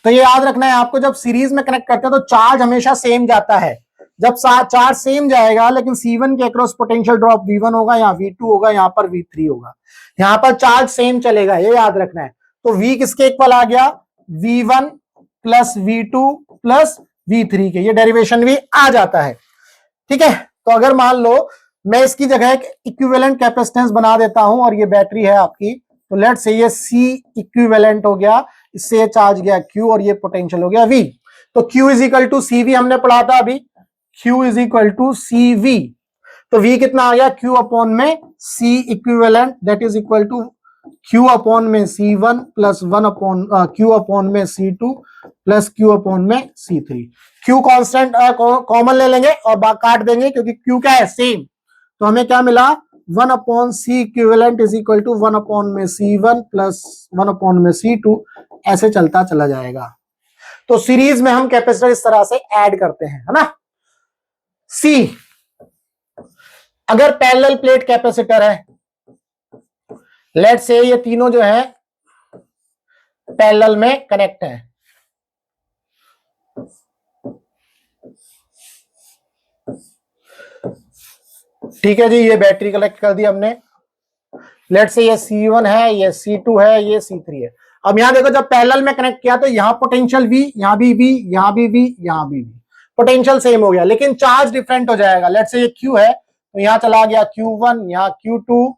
तो ये याद रखना है आपको, जब सीरीज में कनेक्ट करते हैं तो चार्ज हमेशा सेम जाता है। जब चार्ज सेम जाएगा लेकिन C1 के अक्रॉस पोटेंशियल ड्रॉप V1 होगा, यहाँ V2 होगा, यहाँ पर V3 होगा, यहाँ पर चार्ज सेम चलेगा, ये याद रखना है। तो V किसके इक्वल आ गया, V1 plus V2 plus V3 के, ये डेरिवेशन भी आ जाता है, ठीक है। तो अगर मान लो मैं इसकी जगह एक इक्विवेलेंट कैपेसिटेंस बना देता हूं और ये बैटरी है आपकी, तो लेट्स से ये C इक्विवेलेंट हो गया, इससे ये चार्ज गया Q और ये पोटेंशियल हो गया V। तो Q is equal to CV हमने पढ़ा था अभी, Q is equal to CV। तो V कितना आ गया, Q अपॉन में C equivalent, that is equal to Q upon में C1 प्लस Q अपॉन में C2 प्लस Q अपॉन में C3। Q कांस्टेंट कॉमन ले लेंगे और काट देंगे क्योंकि Q क्या है, सेम। तो हमें क्या मिला, 1 upon C equivalent is equal to 1 upon में C1 प्लस 1 अपॉन में C2, ऐसे चलता चला जाएगा। तो सीरीज में हम कैपेसिटर इस तरह से ऐड करते हैं, है ना। C अगर पैरेलल प्लेट कैपेसिटर है, लेट्स से ये तीनों जो है पैरेलल में कनेक्ट है, ठीक है जी। ये बैटरी कनेक्ट कर दी हमने, लेट्स से ये C1 है, ये C2 है, ये C3 है। अब यहां देखो, जब पैरेलल में कनेक्ट किया तो यहां पोटेंशियल V, यहां भी V, यहां भी V, यहां भी V, पोटेंशियल सेम हो गया लेकिन चार्ज डिफरेंट हो जाएगा। लेट्स से ये Q है तो यहां चला गया Q1, यहां Q2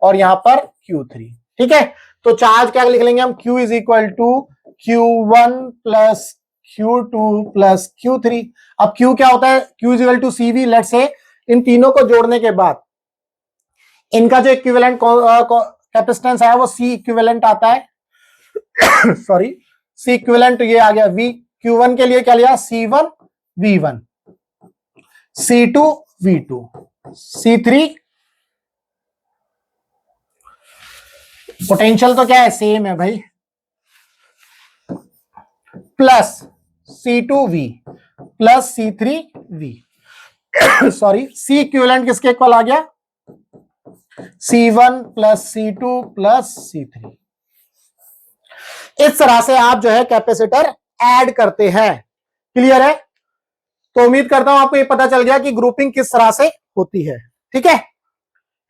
और यहां पर Q3, ठीक है। तो चार्ज क्या लिख लेंगे हम, Q is equal to Q1 plus Q2 plus Q3। अब Q क्या होता है, Q is equal to CV। Let's say इन तीनों को जोड़ने के बाद इनका जो इक्विवेलेंट कैपेसिटेंस है वो C इक्विवेलेंट आता है सॉरी, C इक्विवेलेंट ये आ गया V। Q1 के लिए क्या लिया, C1 V1, C2 V2, C3 potential तो क्या है, सेम है भाई, plus C2V plus C3V sorry, C equivalent किसके इक्वल आ गया, C1 plus C2 plus C3। इस तरह से आप जो है कैपेसिटर ऐड करते हैं। क्लियर है। तो उम्मीद करता हूं आपको ये पता चल गया कि ग्रुपिंग किस तरह से होती है, ठीक है।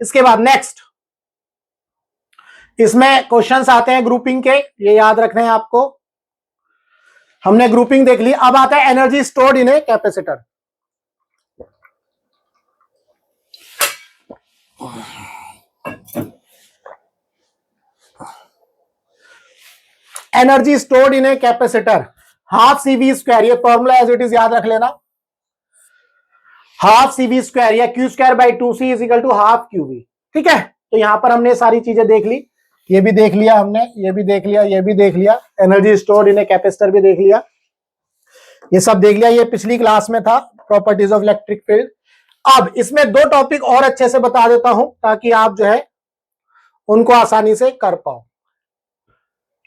इसके बाद नेक्स्ट, इसमें क्वेश्चंस आते हैं ग्रुपिंग के, ये याद रखने हैं आपको। हमने ग्रुपिंग देख ली, अब आता है energy stored in a capacitor. Energy stored in a capacitor, half CV square, ये फॉर्मूला एज इट इज याद रख लेना, हाफ CV स्क्वायर या Q square by 2C is equal to half QV, ठीक है। तो यहां पर हमने सारी चीजें देख ली। ये भी देख लिया हमने, ये भी देख लिया, ये भी देख लिया, energy stored in a capacitor भी देख लिया, ये सब देख लिया, ये पिछली क्लास में था, प्रॉपर्टीज ऑफ इलेक्ट्रिक फील्ड। अब इसमें दो टॉपिक और अच्छे से बता देता हूं ताकि आप जो है उनको आसानी से कर पाओ।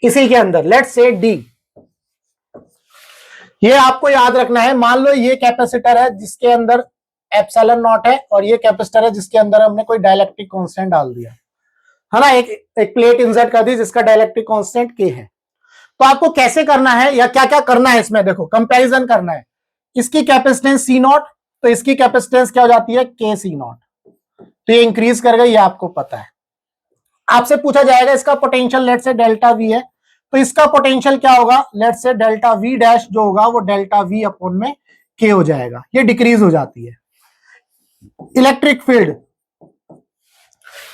इसी के अंदर लेट्स से डी, ये आपको याद रखना है। मान लो ये कैपेसिटर है जिसके अंदर एप्सिलॉन नॉट है, और ये कैपेसिटर है जिसके अंदर हमने कोई डाइलेक्ट्रिक कांस्टेंट डाल दिया है ना, एक प्लेट इंसर्ट कर दी जिसका डाइलेक्ट्रिक कांस्टेंट के है। तो आपको कैसे करना है या क्या क्या करना है इसमें, देखो कंपैरिजन करना है। इसकी कैपेसिटेंस सी नॉट, तो इसकी कैपेसिटेंस क्या हो जाती है, के सी नॉट, तो ये इंक्रीज कर गई, ये आपको पता है। आपसे पूछा जाएगा इसका पोटेंशियल लेट से डेल्टा वी है, तो इसका पोटेंशियल क्या होगा, लेट से डेल्टा वी डैश जो होगा वो डेल्टा वी अपॉन में के हो जाएगा, ये डिक्रीज हो जाती है। इलेक्ट्रिक फील्ड,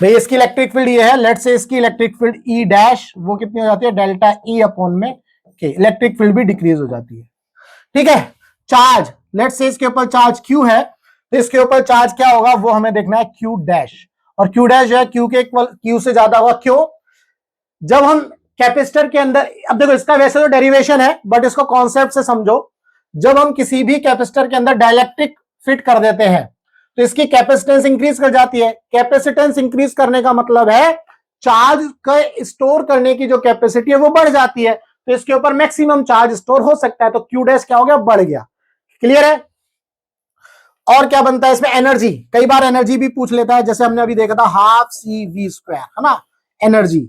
भाई इसकी इलेक्ट्रिक फील्ड ये है, लेट से इसकी इलेक्ट्रिक फील्ड ई डैश वो कितनी हो जाती है, डेल्टा ई अपॉन में के, इलेक्ट्रिक फील्ड भी डिक्रीज हो जाती है। ठीक है, चार्ज, लेट से इसके ऊपर चार्ज क्यू है, तो इसके ऊपर चार्ज क्या होगा वो हमें देखना है, क्यू डैश, और क्यू डैश जो है क्यू के इक्वल, क्यू से ज्यादा होगा। क्यों, जब हम कैपेसिटर के अंदर, अब देखो इसका वैसे तो डेरिवेशन है बट इसको कॉन्सेप्ट से समझो, जब हम किसी भी कैपेसिटर के अंदर डाइलेक्ट्रिक फिट कर देते हैं तो इसकी कैपेसिटेंस इंक्रीज कर जाती है। कैपेसिटेंस इंक्रीज करने का मतलब है चार्ज का स्टोर करने की जो कैपेसिटी है वो बढ़ जाती है, तो इसके ऊपर मैक्सिमम चार्ज स्टोर हो सकता है, तो क्यू डैश क्या हो गया, बढ़ गया। क्लियर है। और क्या बनता है इसमें, एनर्जी, कई बार एनर्जी भी पूछ लेता है, जैसे हमने अभी देखा था हाफ सी वी स्क्वायर, है ना, एनर्जी।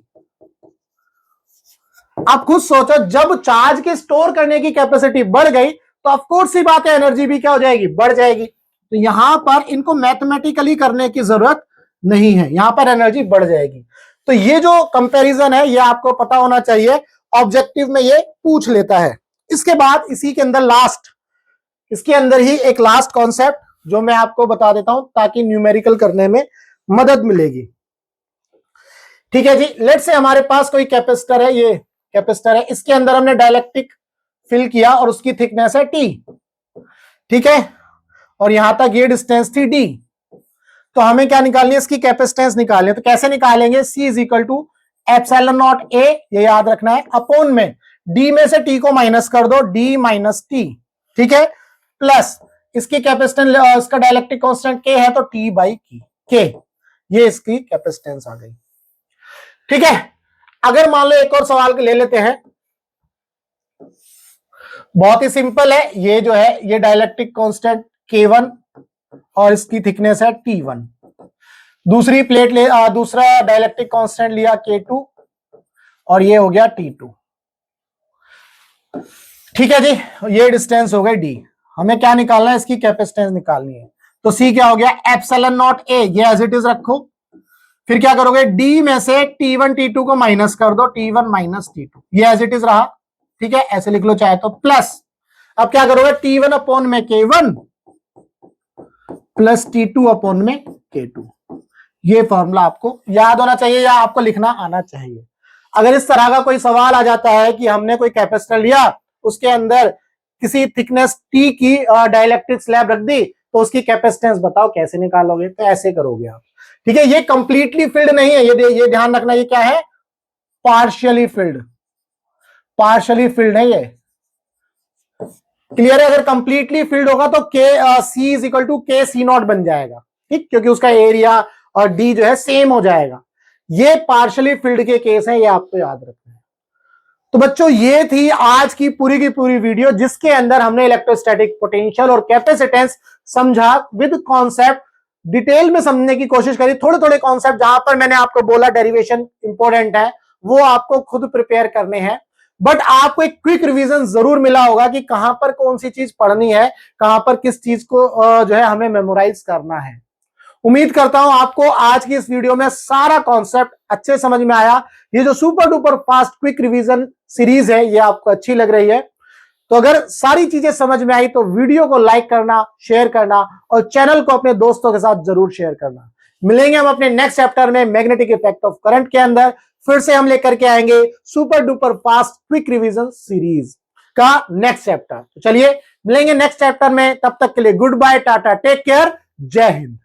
आप खुद सोचो, जब चार्ज के स्टोर करने की कैपेसिटी बढ़ गई तो ऑफकोर्स सी बात है एनर्जी भी क्या हो जाएगी, बढ़ जाएगी। तो यहां पर इनको मैथमेटिकली करने की जरूरत नहीं है, यहां पर एनर्जी बढ़ जाएगी। तो ये जो कंपैरिजन है ये आपको पता होना चाहिए, ऑब्जेक्टिव में ये पूछ लेता है। इसके बाद इसी के अंदर लास्ट, इसके अंदर ही एक लास्ट कॉन्सेप्ट जो मैं आपको बता देता हूं ताकि न्यूमेरिकल करने में मदद मिलेगी। ठीक है जी, लेट से हमारे पास कोई कैपेसिटर है, ये कैपेसिटर है, इसके अंदर हमने डाइलेक्ट्रिक फिल किया और उसकी थिकनेस है टी, ठीक है, और यहां तक ये डिस्टेंस थी डी। तो हमें क्या निकालनी है, इसकी कैपेसिटेंस निकालनी है। तो कैसे निकालेंगे, C is equal to epsilon nought A, ये याद रखना है, अपॉन में डी में से टी को माइनस कर दो, डी माइनस टी, ठीक है, प्लस इसकी कैपेसिटेंस, इसका डाइलेक्ट्रिक कांस्टेंट के है तो टी बाई के, ये इसकी कैपेसिटेंस आ गई। ठीक है, अगर मान लो एक और सवाल ले लेते हैं, बहुत ही सिंपल है, ये जो है ये डाइलेक्ट्रिक कांस्टेंट K1 और इसकी थिकनेस है T1, दूसरी प्लेट ले, दूसरा डाइलेक्ट्रिक कांस्टेंट लिया K2 और ये हो गया T2। ठीक है जी, ये डिस्टेंस हो गई D, हमें क्या निकालना है, इसकी कैपेसिटेंस निकालनी है। तो C क्या हो गया, एप्सिलॉन नॉट A, ये एज इट इज रखो, फिर क्या करोगे, D में से T1 T2 को माइनस कर दो, T1 माइनस T2, ये एज इट इज रहा, ठीक है, ऐसे लिख लो चाहे तो, प्लस अब क्या करोगे, T1 अपॉन में K1 प्लस T2 अपॉन में K2, ये फॉर्मूला आपको याद होना चाहिए या आपको लिखना आना चाहिए। अगर इस तरह का कोई सवाल आ जाता है कि हमने कोई कैपेसिटर लिया, उसके अंदर किसी थिकनेस T की डाइलेक्ट्रिक स्लैब रख दी, तो उसकी कैपेसिटेंस बताओ कैसे निकालोगे, तो ऐसे करोगे आप। ठीक है, ये कंप्लीटली फिल्ड नहीं है, ये ध्यान रखना, ये क्या है, पार्शियली फिल्ड, पार्शियली फिल्ड है ये। क्लियर है, अगर कंप्लीटली फिल्ड होगा तो के सी इज इक्वल टू के सी नॉट बन जाएगा, ठीक, क्योंकि उसका एरिया और डी जो है सेम हो जाएगा। ये पार्शियली फिल्ड के केस है, ये आपको याद रखना है। तो बच्चों ये थी आज की पूरी वीडियो, जिसके अंदर हमने इलेक्ट्रोस्टैटिक पोटेंशियल और कैपेसिटेंस समझा विद कॉन्सेप्ट, डिटेल में समझने की कोशिश करी। थोड़े थोड़े कॉन्सेप्ट जहां पर मैंने आपको बोला डेरिवेशन इंपॉर्टेंट है, वो आपको खुद प्रिपेयर करने हैं, बट आपको एक क्विक रिवीजन जरूर मिला होगा कि कहां पर कौन सी चीज पढ़नी है, कहां पर किस चीज को जो है हमें मेमोराइज करना है। उम्मीद करता हूं आपको आज की इस वीडियो में सारा कॉन्सेप्ट अच्छे समझ में आया। ये जो super duper fast quick revision series है ये आपको अच्छी लग रही है, तो अगर सारी चीजें समझ में आई तो वीडियो को लाइक करना, शेयर करना और चैनल को अपने दोस्तों के साथ जरूर शेयर करना। मिलेंगे हम अपने नेक्स्ट चैप्टर में मैग्नेटिक इफेक्ट ऑफ करंट के अंदर, फिर से हम लेकर के आएंगे super duper fast quick revision series का नेक्स्ट चैप्टर। तो चलिए मिलेंगे नेक्स्ट चैप्टर में, तब तक के लिए good bye, tata, take care, जय हिंद।